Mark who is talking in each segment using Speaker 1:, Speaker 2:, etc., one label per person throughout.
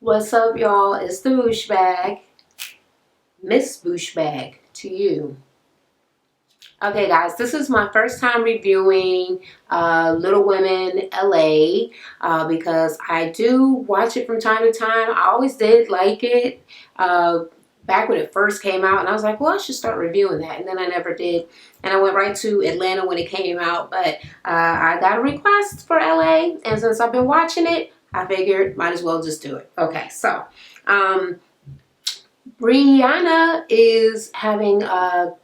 Speaker 1: What's up, y'all? It's the Boosh Bag. Miss Boosh Bag to you. Okay, guys, this is my first time reviewing Little Women LA because I do watch it from time to time. I always did like it back when it first came out, and I was like, well, I should start reviewing that. And then I never did. And I went right to Atlanta when it came out, but I got a request for LA, and since I've been watching it, I figured might as well just do it. Okay, so. Brianna is having a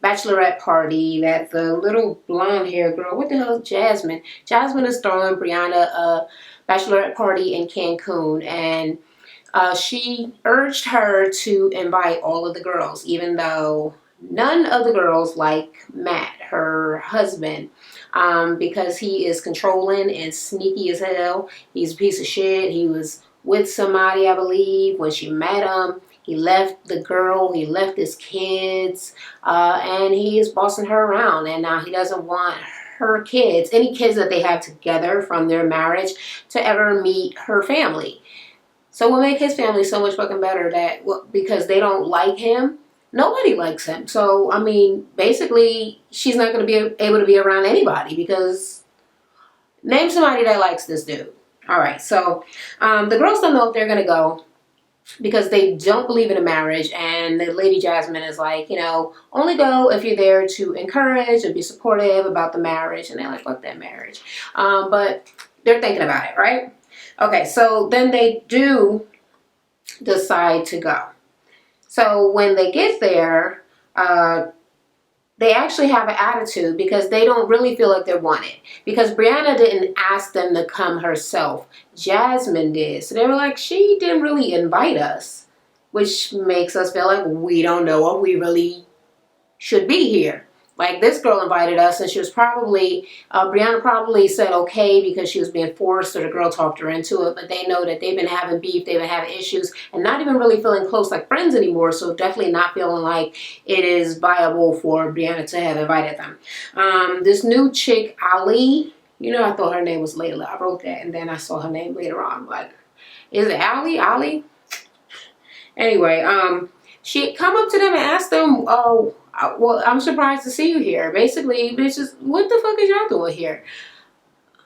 Speaker 1: bachelorette party that the little blonde hair girl, what the hell is Jasmine? Jasmine is throwing Brianna a bachelorette party in Cancun, and she urged her to invite all of the girls, even though none of the girls like Matt, her husband, because he is controlling and sneaky as hell. He's a piece of shit. He was with somebody, I believe, when she met him. He left the girl, he left his kids, and he is bossing her around. And now he doesn't want her kids, any kids that they have together from their marriage, to ever meet her family. So what make his family so much fucking better that because they don't like him? Nobody likes him. So, I mean, basically, she's not going to be able to be around anybody because name somebody that likes this dude. All right, so the girls don't know if they're going to go because they don't believe in a marriage, and the Lady Jasmine is like, only go if you're there to encourage and be supportive about the marriage. And they're like, fuck that marriage. But they're thinking about it, right? Okay, so then they do decide to go. So when they get there, they actually have an attitude because they don't really feel like they're wanted. Because Brianna didn't ask them to come herself. Jasmine did. So they were like, she didn't really invite us, which makes us feel like we don't know if we really should be here. Like, this girl invited us, and she was probably, Brianna probably said okay because she was being forced, or the girl talked her into it, but they know that they've been having beef, they've been having issues, and not even really feeling close like friends anymore, so definitely not feeling like it is viable for Brianna to have invited them. This new chick, Ali, I thought her name was Layla. I wrote that, and then I saw her name later on, but is it Ali? Ali? Anyway, she come up to them and asked them, oh, well, I'm surprised to see you here. Basically, bitches, what the fuck is y'all doing here?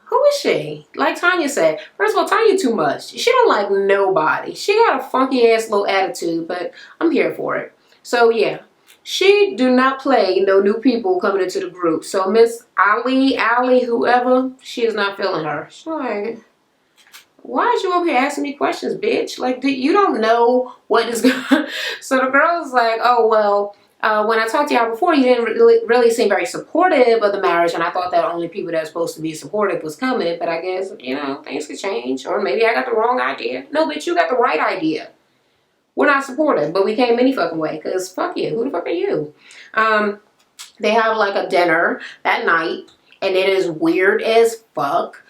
Speaker 1: Who is she? Like Tanya said, first of all, Tanya too much. She don't like nobody. She got a funky ass little attitude, but I'm here for it. So yeah, she do not play no new people coming into the group. So Miss Ali, whoever, she is not feeling her. She's like, why are you over here asking me questions, bitch? Like, you don't know what is going. So the girl's like, oh, well, when I talked to y'all before, you didn't really seem very supportive of the marriage, and I thought that only people that are supposed to be supportive was coming, but I guess, things could change, or maybe I got the wrong idea. No, bitch, you got the right idea. We're not supportive, but we came any fucking way, because fuck you. Who the fuck are you? They have, like, a dinner that night, and it is weird as fuck.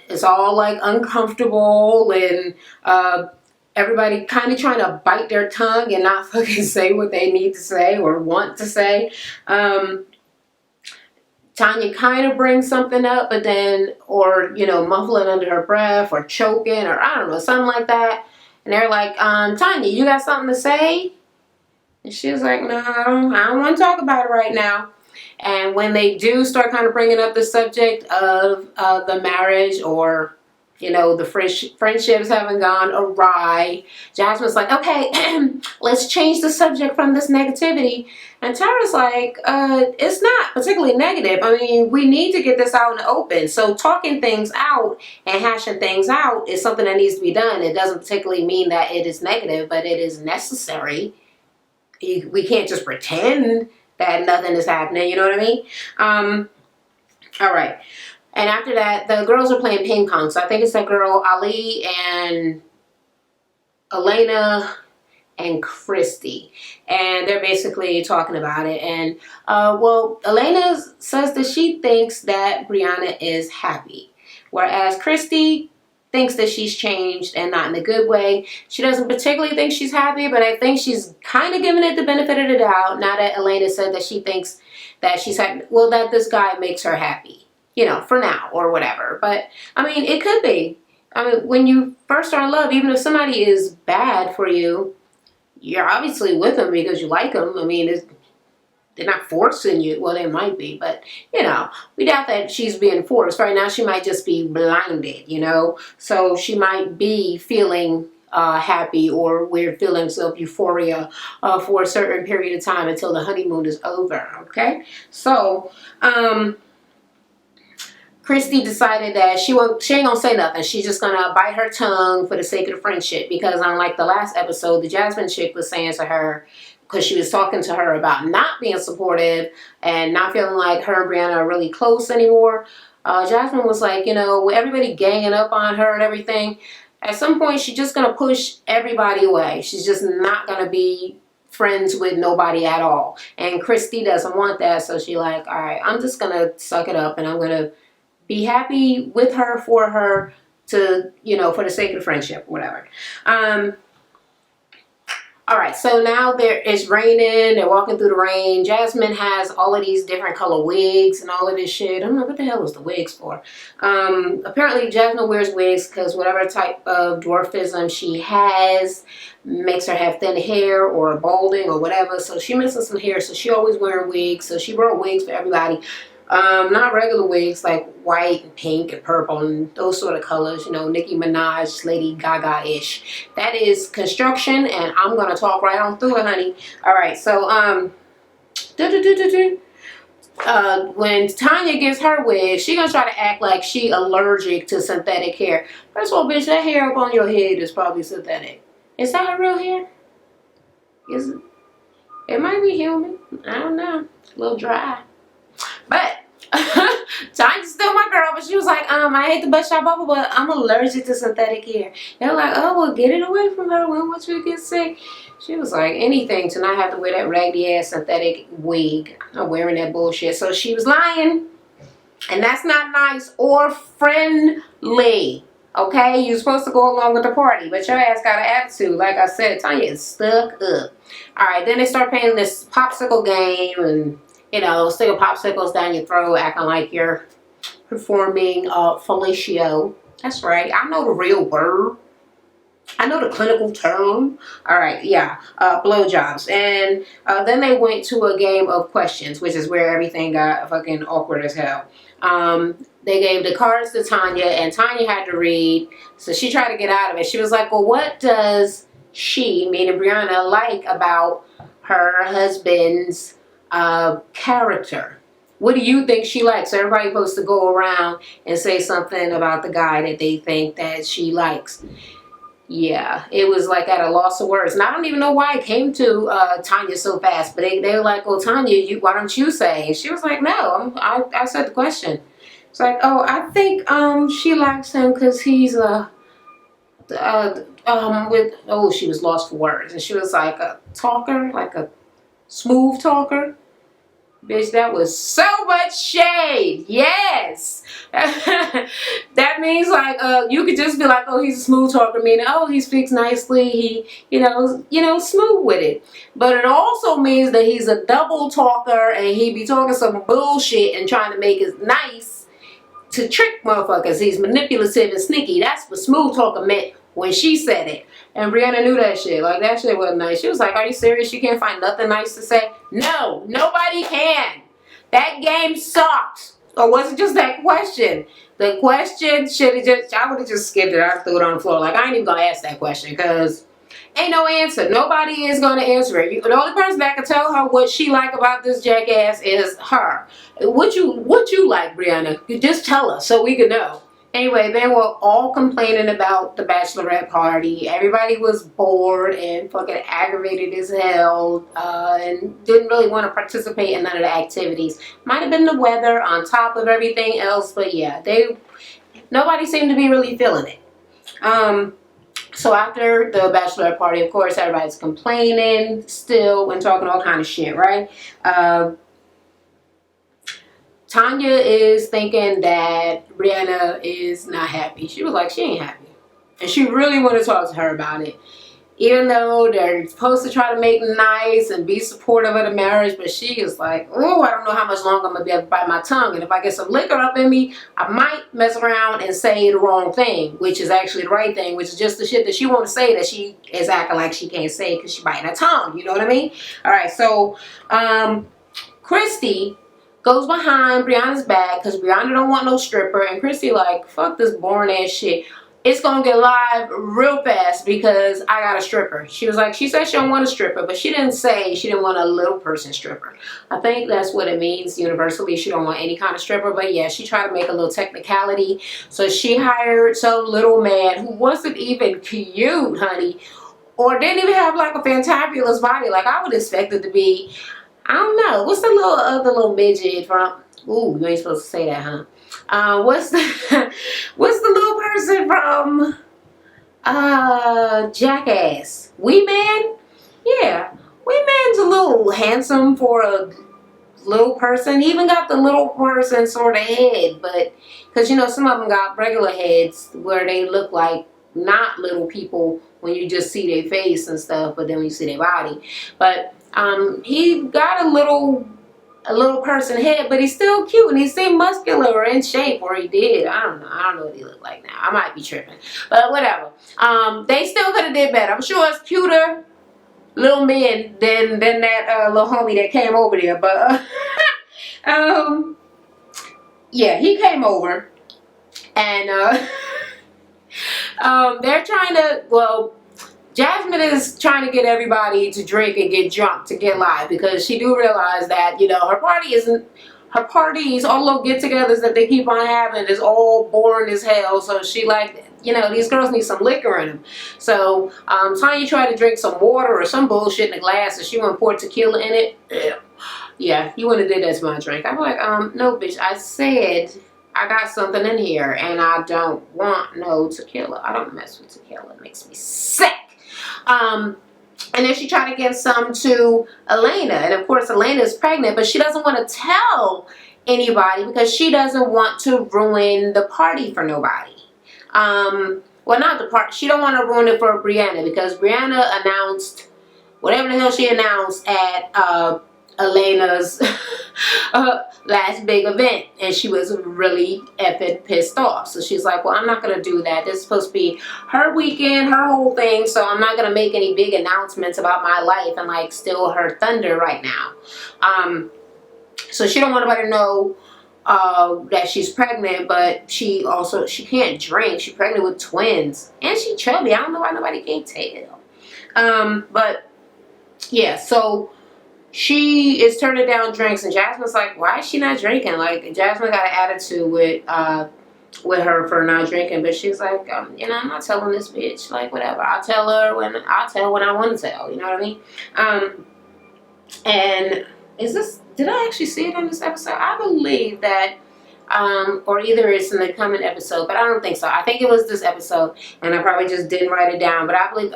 Speaker 1: It's all like uncomfortable, and everybody kind of trying to bite their tongue and not fucking say what they need to say or want to say. Tanya kind of brings something up, but then, or, muffling under her breath or choking or I don't know, something like that. And they're like, Tanya, you got something to say? And she was like, no, I don't want to talk about it right now. And when they do start kind of bringing up the subject of the marriage, or, the friendships haven't gone awry, Jasmine's like, okay, let's change the subject from this negativity. And Tara's like, it's not particularly negative. I mean, we need to get this out in the open. So talking things out and hashing things out is something that needs to be done. It doesn't particularly mean that it is negative, but it is necessary. We can't just pretend that nothing is happening, you know what I mean? All right. And after that, the girls are playing ping pong. So I think it's that girl, Ali, and Elena, and Christy. And they're basically talking about it. And, well, Elena says that she thinks that Brianna is happy. Whereas Christy thinks that she's changed, and not in a good way. She doesn't particularly think she's happy, but I think she's kind of giving it the benefit of the doubt, now that Elena said that she thinks that she's happy, well, that this guy makes her happy, for now or whatever. But I mean, it could be. I mean, when you first start in love, even if somebody is bad for you, you're obviously with them because you like them. I mean, they're not forcing you. Well, they might be, but we doubt that she's being forced. Right now, she might just be blinded, So she might be feeling happy or weird feelings of euphoria for a certain period of time until the honeymoon is over, okay? So, Christy decided that she ain't gonna say nothing. She's just gonna bite her tongue for the sake of the friendship, because unlike the last episode, the Jasmine chick was saying to her, because she was talking to her about not being supportive and not feeling like her and Brianna are really close anymore. Jasmine was like, with everybody ganging up on her and everything, at some point she's just gonna push everybody away. She's just not gonna be friends with nobody at all. And Christy doesn't want that, so she like, all right, I'm just gonna suck it up and I'm gonna be happy with her, for her, to, for the sake of the friendship, whatever. All right, so now it's raining. They're walking through the rain. Jasmine has all of these different color wigs and all of this shit. I don't know what the hell was the wigs for. Apparently, Jasmine wears wigs because whatever type of dwarfism she has makes her have thin hair or balding or whatever. So she missing some hair, so she always wearing wigs. So she brought wigs for everybody. Not regular wigs like white and pink and purple and those sort of colors, Nicki Minaj, Lady Gaga-ish. That is construction, and I'm gonna talk right on through it, honey. All right, so when Tanya gets her wig, she gonna try to act like she allergic to synthetic hair. First of all, bitch, that hair up on your head is probably synthetic. Is that her real hair? Is it? It might be human. I don't know. It's a little dry. But Tanya's still my girl, but she was like, I hate to bust your bubble, but I'm allergic to synthetic hair. They're like, oh, well, get it away from her. When once we get sick. She was like, anything to not have to wear that raggedy ass synthetic wig. I'm not wearing that bullshit. So she was lying. And that's not nice or friendly. Okay? You're supposed to go along with the party, but your ass got an attitude. Like I said, Tanya is stuck up. Alright, then they start playing this popsicle game and stick popsicles down your throat, acting like you're performing fellatio. That's right. I know the real word. I know the clinical term. All right, yeah, blowjobs. And then they went to a game of questions, which is where everything got fucking awkward as hell. They gave the cards to Tanya, and Tanya had to read. So she tried to get out of it. She was like, well, what does she, meaning Brianna, like about her husband's character? What do you think she likes? So everybody's supposed to go around and say something about the guy that they think that she likes. Yeah, it was like at a loss of words. And I don't even know why it came to Tanya so fast. But they were like, well, Tanya, why don't you say? And she was like, no, I said the question. It's like, oh, I think she likes him because he's she was lost for words. And she was like a talker, like a smooth talker. Bitch, that was so much shade. Yes. That means like you could just be like, oh, he's a smooth talker, meaning, oh, he speaks nicely, he smooth with it. But it also means that he's a double talker and he be talking some bullshit and trying to make it nice to trick motherfuckers. He's manipulative and sneaky. That's what smooth talker meant when she said it. And Brianna knew that shit. Like, that shit wasn't nice. She was like, are you serious? You can't find nothing nice to say? No, nobody can. That game sucked. Or was it just that question? The question should have just, I would have just skipped it. I threw it on the floor. Like, I ain't even going to ask that question because ain't no answer. Nobody is going to answer it. The only person that can tell her what she like about this jackass is her. What you like, Brianna? You just tell us so we can know. Anyway, they were all complaining about the bachelorette party. Everybody was bored and fucking aggravated as hell and didn't really want to participate in none of the activities. Might have been the weather on top of everything else, but yeah, nobody seemed to be really feeling it. So after the bachelorette party, of course, everybody's complaining still and talking all kind of shit, right? Tanya is thinking that Brianna is not happy. She was like, she ain't happy. And she really wanted to talk to her about it. even though they're supposed to try to make nice and be supportive of the marriage, but she is like, oh, I don't know how much longer I'm gonna be able to bite my tongue, and if I get some liquor up in me, I might mess around and say the wrong thing, which is actually the right thing, which is just the shit that she want to say that she is acting like she can't say because she biting her tongue. You know what I mean? All right, so Christy goes behind Brianna's back because Brianna don't want no stripper, and Christy like, fuck this boring ass shit. It's gonna get live real fast because I got a stripper. She was like, she said she don't want a stripper, but she didn't say she didn't want a little person stripper. I think that's what it means universally. She don't want any kind of stripper, but yeah, she tried to make a little technicality. So she hired some little man who wasn't even cute, honey, or didn't even have like a fantabulous body like I would expect it to be. I don't know. What's the other little midget from? Ooh, you ain't supposed to say that, huh? What's the what's the little person from Jackass? Wee Man? Yeah. Wee Man's a little handsome for a little person. He even got the little person sort of head, but because you know some of them got regular heads where they look like not little people when you just see their face and stuff, but then when you see their body. But he got a little person head, but he's still cute and he seemed muscular or in shape, or he did. I don't know what he looked like now. I might be tripping, but whatever. They still could have did better. I'm sure it's cuter little men than that little homie that came over there. But yeah, he came over and they're trying to, well, Jasmine is trying to get everybody to drink and get drunk to get live because she do realize that, you know, her parties, all little get-togethers that they keep on having is all boring as hell. So she like, you know, these girls need some liquor in them. So Tanya tried to drink some water or some bullshit in a glass and she went and poured tequila in it. Yeah, you wouldn't have did that to my drink. I'm like, no bitch, I said I got something in here and I don't want no tequila. I don't mess with tequila. It makes me sick. And then she tried to give some to Elena, and of course Elena is pregnant, but she doesn't want to tell anybody because she doesn't want to ruin the party for nobody. Well, not the party. She don't want to ruin it for Brianna because Brianna announced whatever the hell she announced at Elena's last big event, and she was really effing pissed off. So she's like, well, I'm not gonna do that. This is supposed to be her weekend, her whole thing, so I'm not gonna make any big announcements about my life and like steal her thunder right now. So she don't want anybody to know that she's pregnant, but she can't drink. She's pregnant with twins and she chubby. I don't know why nobody can't tell. But yeah, so she is turning down drinks, and Jasmine's like, why is she not drinking? Like, Jasmine got an attitude with her for not drinking, but she's like, you know, I'm not telling this bitch, like, whatever. I'll tell when I want to tell, you know what I mean? And did I actually see it in this episode? I believe that, or either it's in the coming episode, but I don't think so. I think it was this episode, and I probably just didn't write it down, but I believe,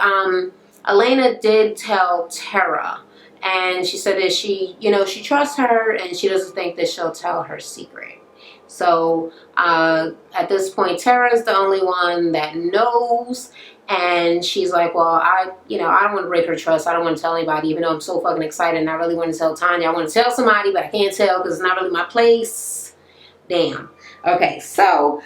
Speaker 1: Elena did tell Tara. And she said that she trusts her and she doesn't think that she'll tell her secret. So at this point, Tara is the only one that knows. And she's like, well, I don't want to break her trust. I don't want to tell anybody, even though I'm so fucking excited and I really want to tell Tanya. I want to tell somebody, but I can't tell because it's not really my place. Damn. Okay, so,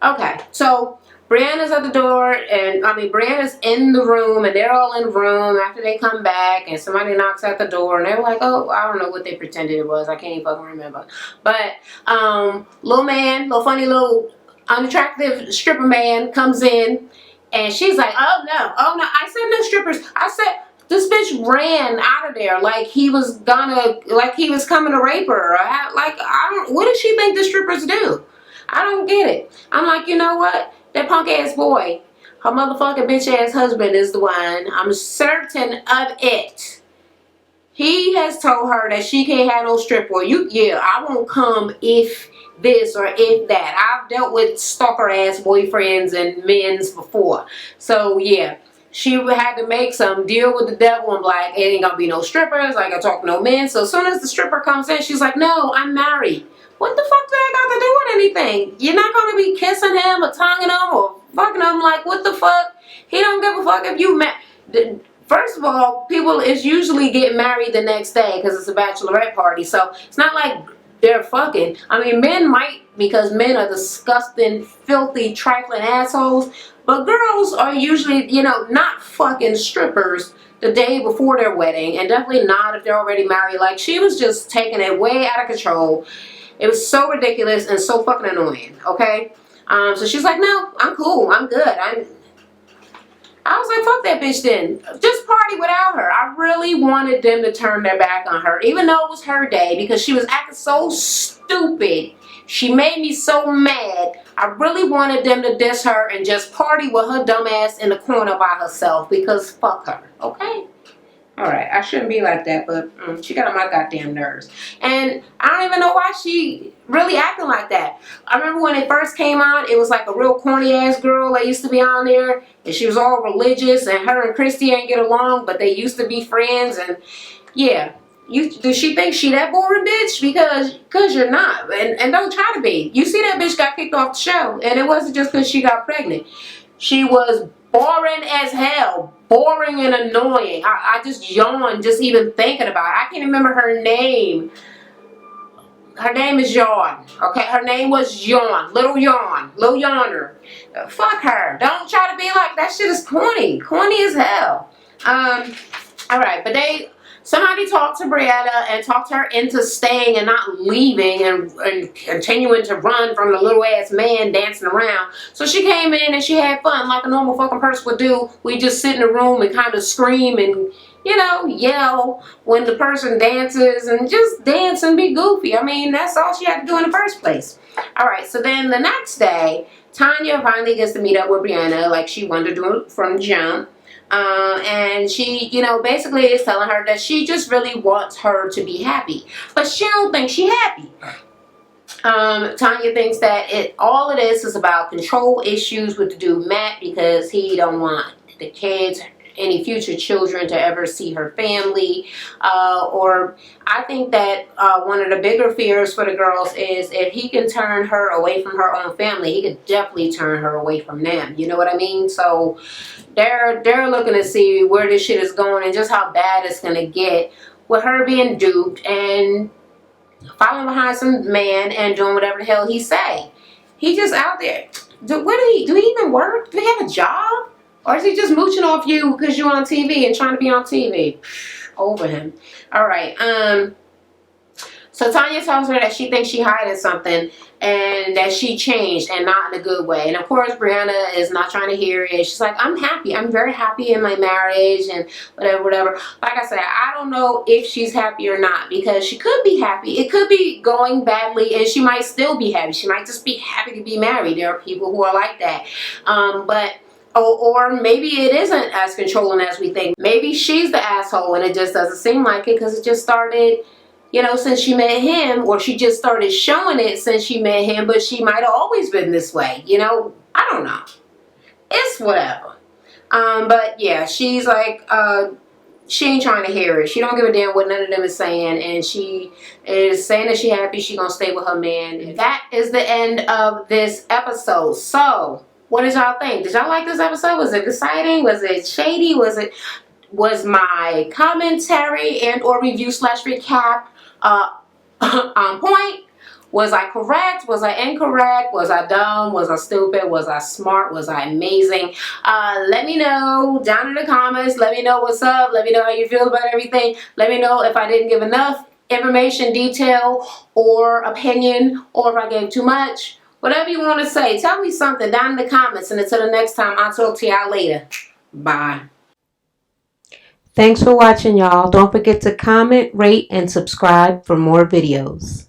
Speaker 1: okay, so Brianna's at the door, and Brianna's in the room, and they're all in the room after they come back, and somebody knocks at the door, and they're like, oh, I don't know what they pretended it was. I can't even fucking remember. But, little funny little unattractive stripper man comes in, and she's like, oh no, I said no strippers. I said, this bitch ran out of there like he was coming to rape her. What does she think the strippers do? I don't get it. I'm like, you know what? That punk ass boy, her motherfucking bitch ass husband is the one. I'm certain of it. He has told her that she can't have no stripper. I won't come if this or if that. I've dealt with stalker ass boyfriends and men's before. So yeah, she had to make some deal with the devil and like, it ain't gonna be no strippers. I ain't gonna talk to no men. So as soon as the stripper comes in, she's like, no, I'm married. What the fuck do that got to do with anything? You're not gonna be kissing him or tonguing him or fucking him. Like, what the fuck? He don't give a fuck if you First of all, people is usually getting married the next day because it's a bachelorette party. So it's not like they're fucking. I mean, men might, because men are disgusting, filthy, trifling assholes. But girls are usually, you know, not fucking strippers the day before their wedding, and definitely not if they're already married. Like, she was just taking it way out of control. It was so ridiculous and so fucking annoying, okay? So she's like, no, I'm cool, I'm good. I was like, fuck that bitch then. Just party without her. I really wanted them to turn their back on her, even though it was her day, because she was acting so stupid. She made me so mad. I really wanted them to diss her and just party with her dumb ass in the corner by herself, because fuck her, okay? Alright, I shouldn't be like that, but she got on my goddamn nerves. And I don't even know why she really acting like that. I remember when it first came on, it was like a real corny ass girl that used to be on there. And she was all religious, and her and Christy ain't get along, but they used to be friends. And yeah, does she think she that boring, bitch? Because you're not. And don't try to be. You see that bitch got kicked off the show, and it wasn't just because she got pregnant. She was boring as hell. Boring and annoying. I just yawn just even thinking about it. I can't remember her name. Her name is Yawn. Okay, her name was Yawn. Little Yawn. Little Yawner. Fuck her. Don't try to be like that. Shit is corny. Corny as hell. Alright, but somebody talked to Brianna and talked her into staying and not leaving and continuing to run from the little ass man dancing around. So she came in and she had fun like a normal fucking person would do. We just sit in the room and kind of scream and, you know, yell when the person dances and just dance and be goofy. I mean, that's all she had to do in the first place. Alright, so then the next day, Tanya finally gets to meet up with Brianna like she wanted to do from the jump. And she, you know, basically is telling her that she just really wants her to be happy. But she don't think she happy. Tanya thinks that all it is about control issues with the dude Matt, because he don't want the kids, any future children, to ever see her family. Or I think that one of the bigger fears for the girls is if he can turn her away from her own family, he could definitely turn her away from them. You know what I mean? So they're looking to see where this shit is going and just how bad it's gonna get with her being duped and following behind some man and doing whatever the hell he say. He just out there. Do he even work? Do he have a job? Or is he just mooching off you because you're on TV and trying to be on TV? Over him. Alright, so Tanya tells her that she thinks she hiding something and that she changed and not in a good way. And of course, Brianna is not trying to hear it. She's like, I'm happy. I'm very happy in my marriage and whatever. Like I said, I don't know if she's happy or not, because she could be happy. It could be going badly and she might still be happy. She might just be happy to be married. There are people who are like that. Or maybe it isn't as controlling as we think. Maybe she's the asshole and it just doesn't seem like it because it just started, you know, since she met him, or she just started showing it since she met him, but she might have always been this way, you know? I don't know. It's whatever. But yeah, she's like, she ain't trying to hear it. She don't give a damn what none of them is saying, and she is saying that she's happy she gonna stay with her man. And that is the end of this episode. So, what did y'all think? Did y'all like this episode? Was it exciting? Was it shady? Was my commentary and or review / recap on point? Was I correct? Was I incorrect? Was I dumb? Was I stupid? Was I smart? Was I amazing? Let me know down in the comments. Let me know what's up. Let me know how you feel about everything. Let me know if I didn't give enough information, detail, or opinion, or if I gave too much. Whatever you want to say. Tell me something down in the comments. And until the next time, I'll talk to y'all later. Bye. Thanks for watching, y'all. Don't forget to comment, rate, and subscribe for more videos.